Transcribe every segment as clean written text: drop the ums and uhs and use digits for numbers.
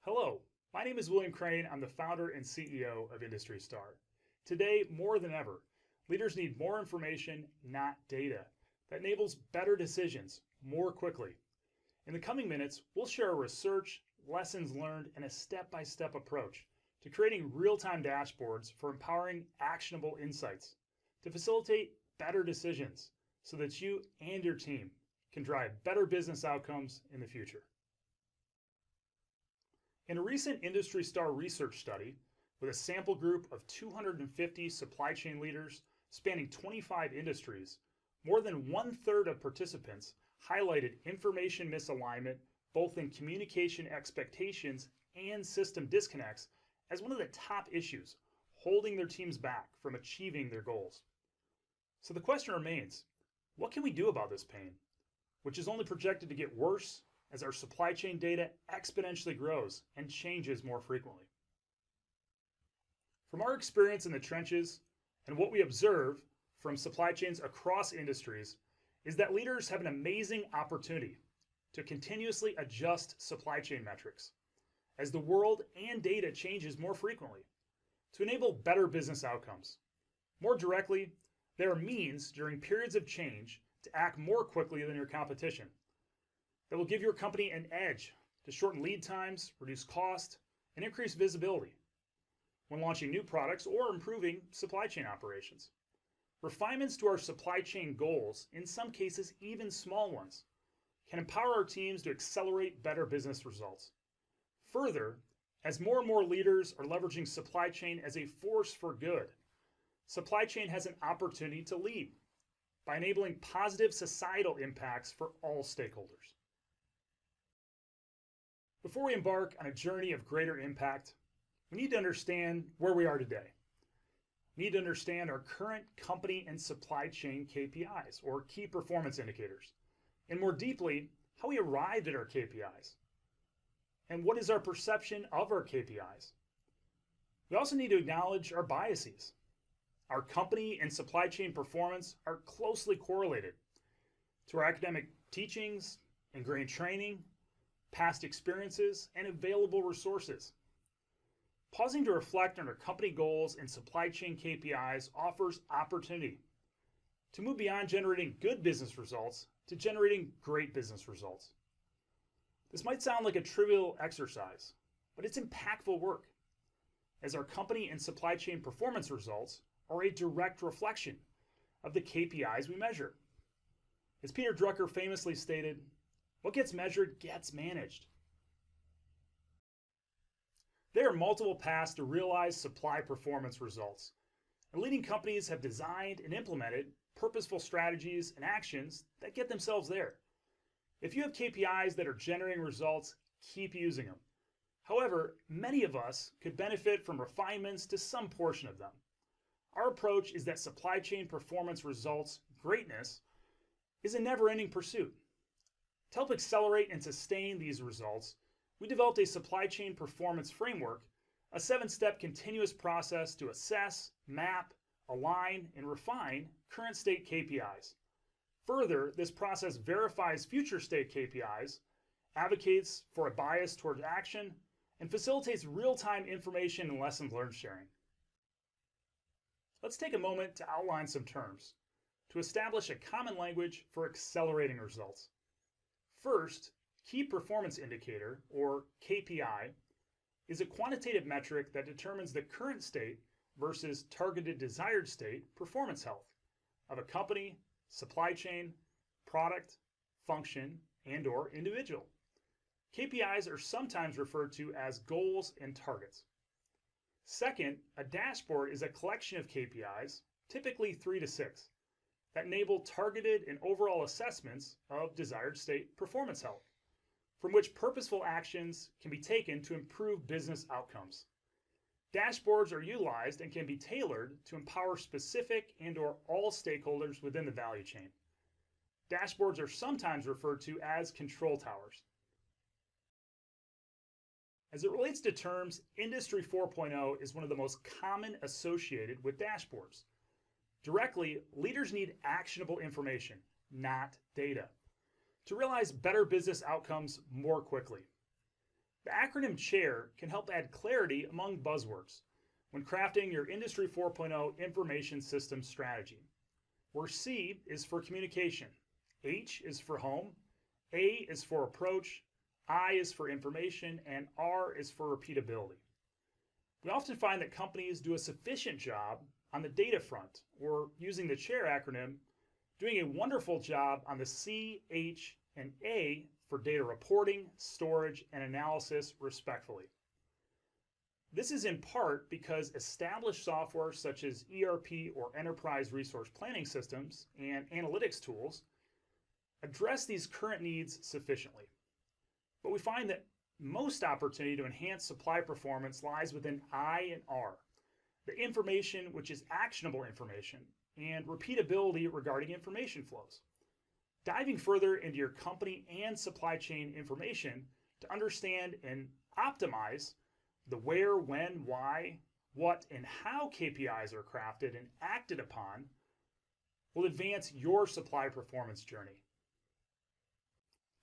Hello, my name is William Crane. I'm the founder and CEO of IndustryStar. Today, more than ever, leaders need more information, not data, that enables better decisions more quickly. In the coming minutes, we'll share our research, lessons learned, and a step-by-step approach to creating real-time dashboards for empowering actionable insights to facilitate better decisions so that you and your team can drive better business outcomes in the future. In a recent IndustryStar research study with a sample group of 250 supply chain leaders spanning 25 industries, more than 1/3 of participants highlighted information misalignment both in communication expectations and system disconnects as one of the top issues holding their teams back from achieving their goals. So the question remains, what can we do about this pain, which is only projected to get worse as our supply chain data exponentially grows and changes more frequently? From our experience in the trenches and what we observe from supply chains across industries is that leaders have an amazing opportunity to continuously adjust supply chain metrics as the world and data changes more frequently to enable better business outcomes. More directly, there are means during periods of change to act more quickly than your competition that will give your company an edge to shorten lead times, reduce cost, and increase visibility when launching new products or improving supply chain operations. Refinements to our supply chain goals, in some cases even small ones, can empower our teams to accelerate better business results. Further, as more and more leaders are leveraging supply chain as a force for good, supply chain has an opportunity to lead by enabling positive societal impacts for all stakeholders. Before we embark on a journey of greater impact, we need to understand where we are today. We need to understand our current company and supply chain KPIs, or key performance indicators, and more deeply, how we arrived at our KPIs, and what is our perception of our KPIs. We also need to acknowledge our biases. Our company and supply chain performance are closely correlated to our academic teachings, ingrained training, past experiences, and available resources. Pausing to reflect on our company goals and supply chain KPIs offers opportunity to move beyond generating good business results to generating great business results. This might sound like a trivial exercise, but it's impactful work, as our company and supply chain performance results are a direct reflection of the KPIs we measure. As Peter Drucker famously stated, what gets measured gets managed. There are multiple paths to realize supply performance results, and leading companies have designed and implemented purposeful strategies and actions that get themselves there. If you have KPIs that are generating results, keep using them. However, many of us could benefit from refinements to some portion of them. Our approach is that supply chain performance results greatness is a never-ending pursuit. To help accelerate and sustain these results, we developed a supply chain performance framework, a 7-step continuous process to assess, map, align, and refine current state KPIs. Further, this process verifies future state KPIs, advocates for a bias toward action, and facilitates real-time information and lessons learned sharing. Let's take a moment to outline some terms to establish a common language for accelerating results. First, Key Performance Indicator, or KPI, is a quantitative metric that determines the current state versus targeted desired state performance health of a company, supply chain, product, function, and/or individual. KPIs are sometimes referred to as goals and targets. Second, a dashboard is a collection of KPIs, typically 3 to 6, that enable targeted and overall assessments of desired state performance health, from which purposeful actions can be taken to improve business outcomes. Dashboards are utilized and can be tailored to empower specific and/or all stakeholders within the value chain. Dashboards are sometimes referred to as control towers. As it relates to terms, Industry 4.0 is one of the most common associated with dashboards. Directly, leaders need actionable information, not data, to realize better business outcomes more quickly. The acronym CHAIR can help add clarity among buzzwords when crafting your Industry 4.0 information systems strategy, where C is for communication, H is for home, A is for approach, I is for information, and R is for repeatability. We often find that companies do a sufficient job on the data front, or using the CHAIR acronym, doing a wonderful job on the C, H, and A for data reporting, storage, and analysis, respectively. This is in part because established software such as ERP or enterprise resource planning systems and analytics tools address these current needs sufficiently. But we find that most opportunity to enhance supply performance lies within I and R, the information which is actionable information, and repeatability regarding information flows. Diving further into your company and supply chain information to understand and optimize the where, when, why, what, and how KPIs are crafted and acted upon will advance your supply performance journey.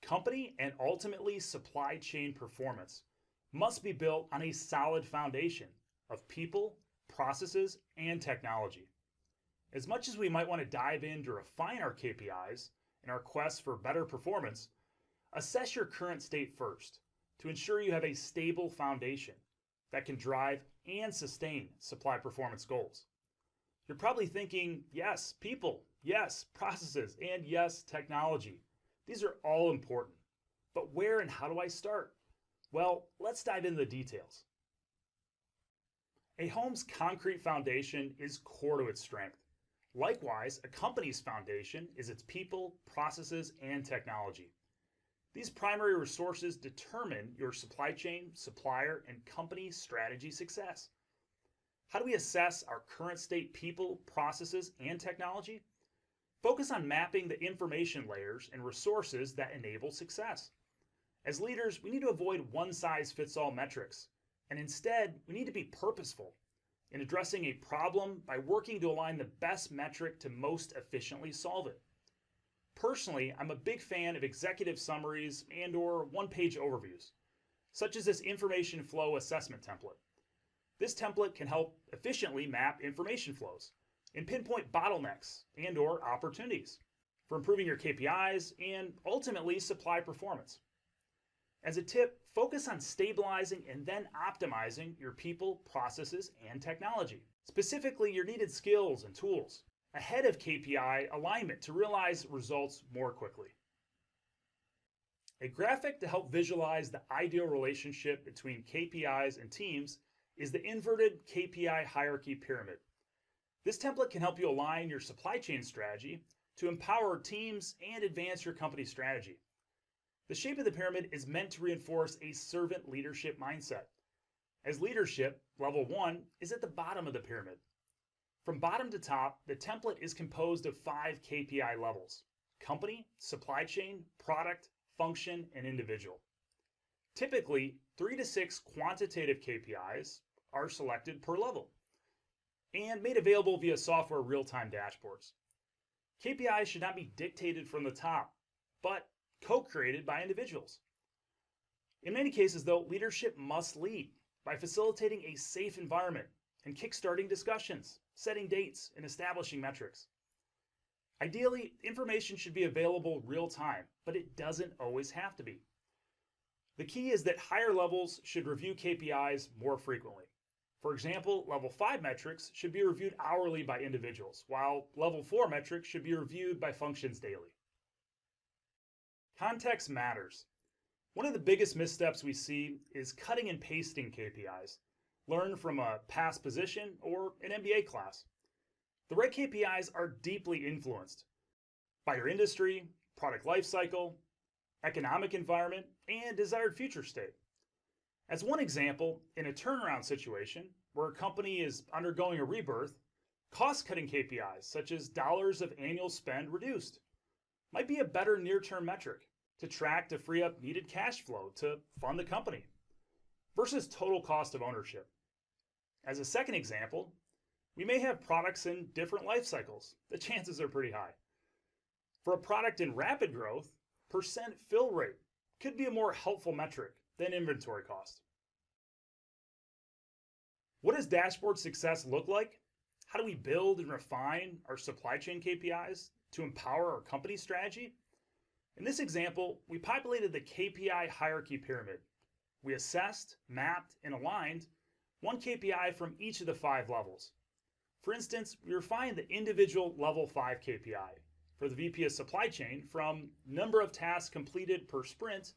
Company and ultimately supply chain performance must be built on a solid foundation of people, processes, and technology. As much as we might want to dive in to refine our KPIs in our quest for better performance, assess your current state first to ensure you have a stable foundation that can drive and sustain supply performance goals. You're probably thinking, yes, people, yes, processes, and yes, technology. These are all important, but where and how do I start? Well, let's dive into the details. A home's concrete foundation is core to its strength. Likewise, a company's foundation is its people, processes, and technology. These primary resources determine your supply chain, supplier, and company strategy success. How do we assess our current state people, processes, and technology? Focus on mapping the information layers and resources that enable success. As leaders, we need to avoid one-size-fits-all metrics, and instead, we need to be purposeful in addressing a problem by working to align the best metric to most efficiently solve it. Personally, I'm a big fan of executive summaries and/or one-page overviews, such as this information flow assessment template. This template can help efficiently map information flows and pinpoint bottlenecks and/or opportunities for improving your KPIs and ultimately supply performance. As a tip, focus on stabilizing and then optimizing your people, processes, and technology, specifically your needed skills and tools, ahead of KPI alignment to realize results more quickly. A graphic to help visualize the ideal relationship between KPIs and teams is the inverted KPI hierarchy pyramid. This template can help you align your supply chain strategy to empower teams and advance your company strategy. The shape of the pyramid is meant to reinforce a servant leadership mindset, as leadership, level 1, is at the bottom of the pyramid. From bottom to top, the template is composed of 5 KPI levels: company, supply chain, product, function, and individual. Typically, 3 to 6 quantitative KPIs are selected per level and made available via software real-time dashboards. KPIs should not be dictated from the top, but co-created by individuals. In many cases, though, leadership must lead by facilitating a safe environment and kickstarting discussions, setting dates, and establishing metrics. Ideally, information should be available real time, but it doesn't always have to be. The key is that higher levels should review KPIs more frequently. For example, level 5 metrics should be reviewed hourly by individuals, while level 4 metrics should be reviewed by functions daily. Context matters. One of the biggest missteps we see is cutting and pasting KPIs, learned from a past position or an MBA class. The right KPIs are deeply influenced by your industry, product lifecycle, economic environment, and desired future state. As one example, in a turnaround situation where a company is undergoing a rebirth, cost-cutting KPIs such as dollars of annual spend reduced might be a better near-term metric to track to free up needed cash flow to fund the company versus total cost of ownership. As a second example, we may have products in different life cycles. The chances are pretty high. For a product in rapid growth, percent fill rate could be a more helpful metric than inventory cost. What does dashboard success look like? How do we build and refine our supply chain KPIs to empower our company strategy? In this example, we populated the KPI hierarchy pyramid. We assessed, mapped, and aligned one KPI from each of the 5 levels. For instance, we refined the individual level 5 KPI for the VP of supply chain from number of tasks completed per sprint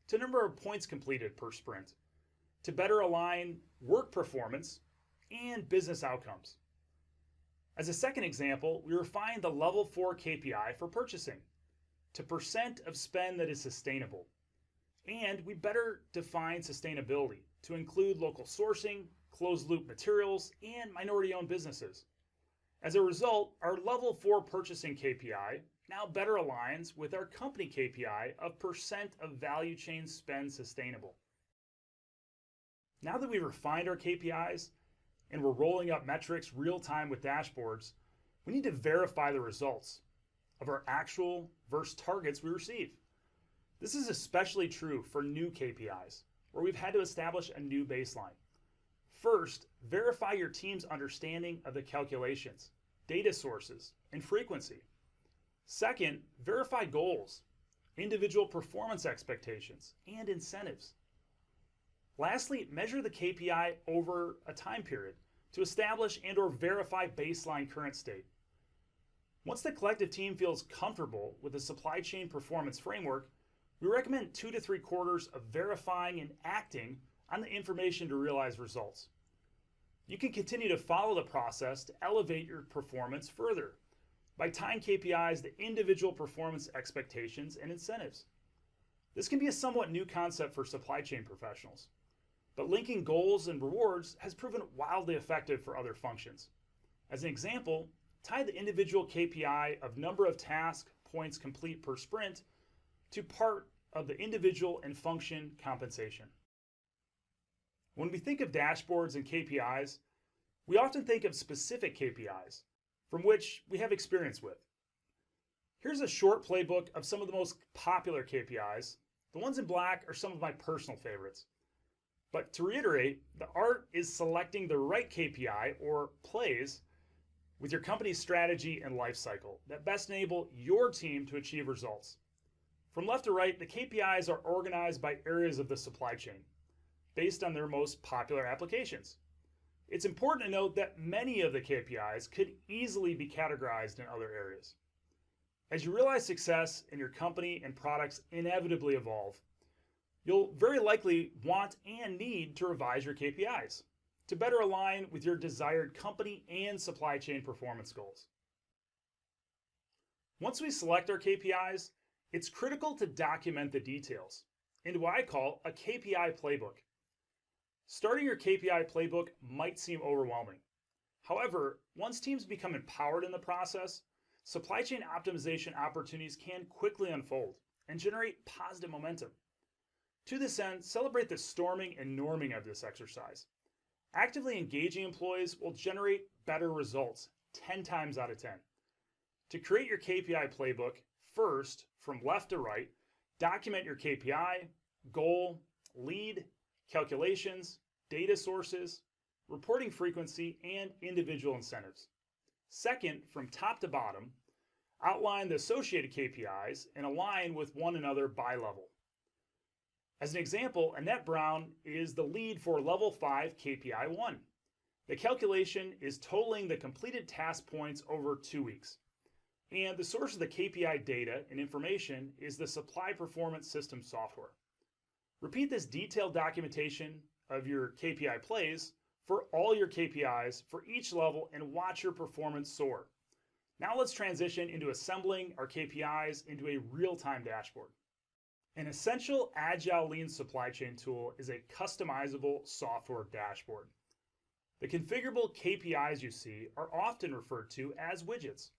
to number of points completed per sprint to better align work performance and business outcomes. As a second example, we refined the level 4 KPI for purchasing to percent of spend that is sustainable. And we better define sustainability to include local sourcing, closed loop materials, and minority-owned businesses. As a result, our level 4 purchasing KPI now better aligns with our company KPI of percent of value chain spend sustainable. Now that we've refined our KPIs and we're rolling up metrics real time with dashboards, we need to verify the results of our actual versus targets we receive. This is especially true for new KPIs, where we've had to establish a new baseline. First, verify your team's understanding of the calculations, data sources, and frequency. Second, verify goals, individual performance expectations, and incentives. Lastly, measure the KPI over a time period to establish and/or verify baseline current state. Once the collective team feels comfortable with the supply chain performance framework, we recommend 2 to 3 quarters of verifying and acting on the information to realize results. You can continue to follow the process to elevate your performance further by tying KPIs to individual performance expectations and incentives. This can be a somewhat new concept for supply chain professionals, but linking goals and rewards has proven wildly effective for other functions. As an example, tie the individual KPI of number of task points complete per sprint to part of the individual and function compensation. When we think of dashboards and KPIs, we often think of specific KPIs from which we have experience with. Here's a short playbook of some of the most popular KPIs. The ones in black are some of my personal favorites. But to reiterate, the art is selecting the right KPI or plays with your company's strategy and life cycle that best enable your team to achieve results. From left to right, the KPIs are organized by areas of the supply chain based on their most popular applications. It's important to note that many of the KPIs could easily be categorized in other areas. As you realize success in your company and products inevitably evolve, you'll very likely want and need to revise your KPIs to better align with your desired company and supply chain performance goals. Once we select our KPIs, it's critical to document the details into what I call a KPI playbook. Starting your KPI playbook might seem overwhelming. However, once teams become empowered in the process, supply chain optimization opportunities can quickly unfold and generate positive momentum. To this end, celebrate the storming and norming of this exercise. Actively engaging employees will generate better results 10 times out of 10. To create your KPI playbook, first, from left to right, document your KPI, goal, lead, calculations, data sources, reporting frequency, and individual incentives. Second, from top to bottom, outline the associated KPIs and align with one another by level. As an example, Annette Brown is the lead for level 5 KPI 1. The calculation is totaling the completed task points over 2 weeks. And the source of the KPI data and information is the supply performance system software. Repeat this detailed documentation of your KPI plays for all your KPIs for each level and watch your performance soar. Now let's transition into assembling our KPIs into a real-time dashboard. An essential Agile Lean supply chain tool is a customizable software dashboard. The configurable KPIs you see are often referred to as widgets,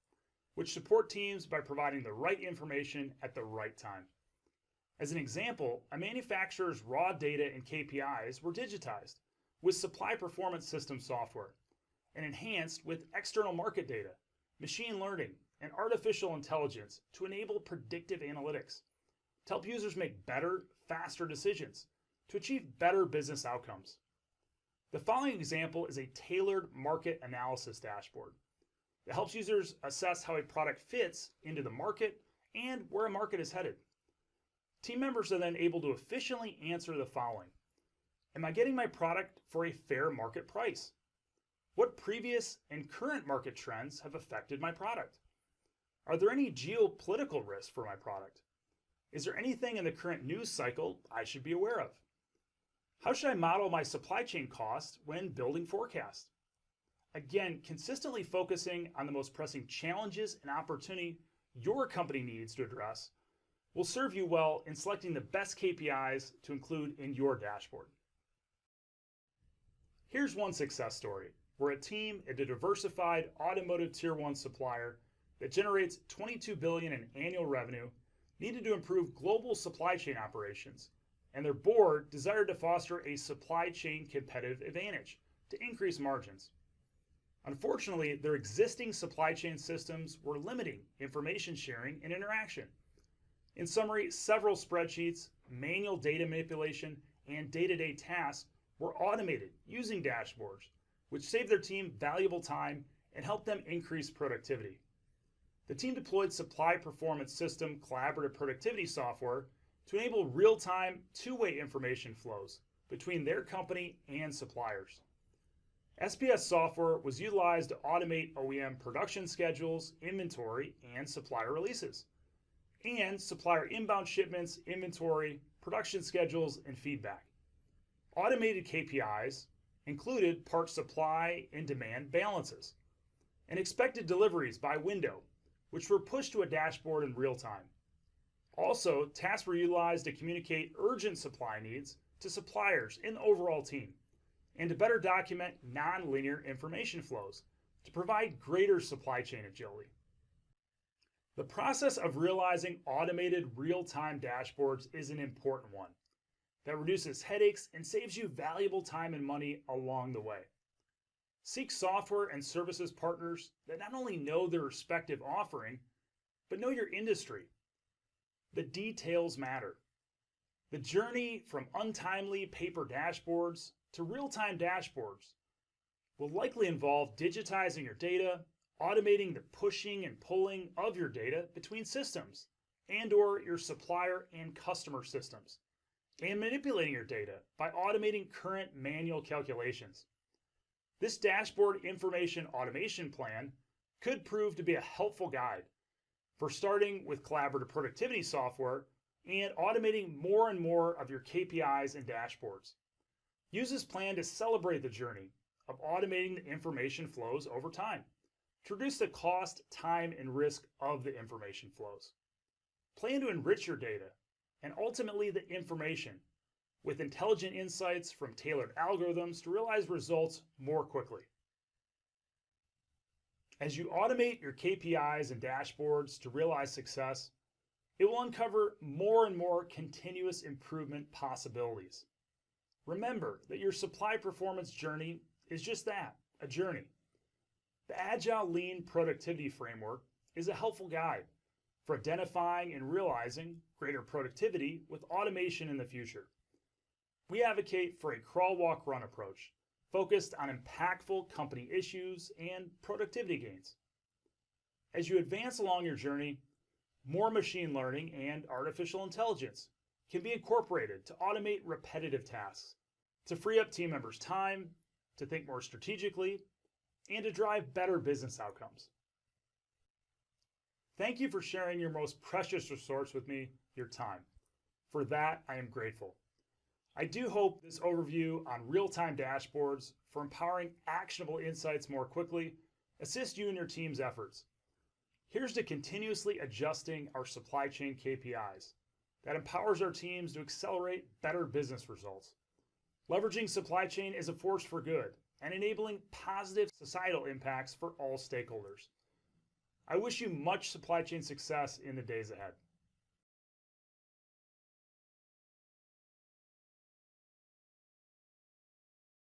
which support teams by providing the right information at the right time. As an example, a manufacturer's raw data and KPIs were digitized with supply performance system software and enhanced with external market data, machine learning, and artificial intelligence to enable predictive analytics to help users make better, faster decisions to achieve better business outcomes. The following example is a tailored market analysis dashboard that helps users assess how a product fits into the market and where a market is headed. Team members are then able to efficiently answer the following. Am I getting my product for a fair market price? What previous and current market trends have affected my product? Are there any geopolitical risks for my product? Is there anything in the current news cycle I should be aware of? How should I model my supply chain costs when building forecasts? Again, consistently focusing on the most pressing challenges and opportunity your company needs to address will serve you well in selecting the best KPIs to include in your dashboard. Here's one success story where a team at a diversified automotive tier 1 supplier that generates $22 billion in annual revenue needed to improve global supply chain operations, and their board desired to foster a supply chain competitive advantage to increase margins. Unfortunately, their existing supply chain systems were limiting information sharing and interaction. In summary, several spreadsheets, manual data manipulation, and day-to-day tasks were automated using dashboards, which saved their team valuable time and helped them increase productivity. The team deployed supply performance system collaborative productivity software to enable real-time, two-way information flows between their company and suppliers. SPS software was utilized to automate OEM production schedules, inventory, and supplier releases, and supplier inbound shipments, inventory, production schedules, and feedback. Automated KPIs included part supply and demand balances, and expected deliveries by window, which were pushed to a dashboard in real time. Also, tasks were utilized to communicate urgent supply needs to suppliers and the overall team, and to better document non-linear information flows to provide greater supply chain agility. The process of realizing automated real-time dashboards is an important one that reduces headaches and saves you valuable time and money along the way. Seek software and services partners that not only know their respective offering, but know your industry. The details matter. The journey from untimely paper dashboards to real-time dashboards will likely involve digitizing your data, automating the pushing and pulling of your data between systems and/or your supplier and customer systems, and manipulating your data by automating current manual calculations. This dashboard information automation plan could prove to be a helpful guide for starting with collaborative productivity software and automating more and more of your KPIs and dashboards. Use this plan to celebrate the journey of automating the information flows over time to reduce the cost, time, and risk of the information flows. Plan to enrich your data and ultimately the information with intelligent insights from tailored algorithms to realize results more quickly. As you automate your KPIs and dashboards to realize success, it will uncover more and more continuous improvement possibilities. Remember that your supply performance journey is just that, a journey. The Agile Lean Productivity Framework is a helpful guide for identifying and realizing greater productivity with automation in the future. We advocate for a crawl, walk, run approach focused on impactful company issues and productivity gains. As you advance along your journey, more machine learning and artificial intelligence can be incorporated to automate repetitive tasks, to free up team members' time, to think more strategically, and to drive better business outcomes. Thank you for sharing your most precious resource with me, your time. For that, I am grateful. I do hope this overview on real-time dashboards for empowering actionable insights more quickly assists you in your team's efforts. Here's to continuously adjusting our supply chain KPIs that empowers our teams to accelerate better business results. Leveraging supply chain is a force for good and enabling positive societal impacts for all stakeholders. I wish you much supply chain success in the days ahead.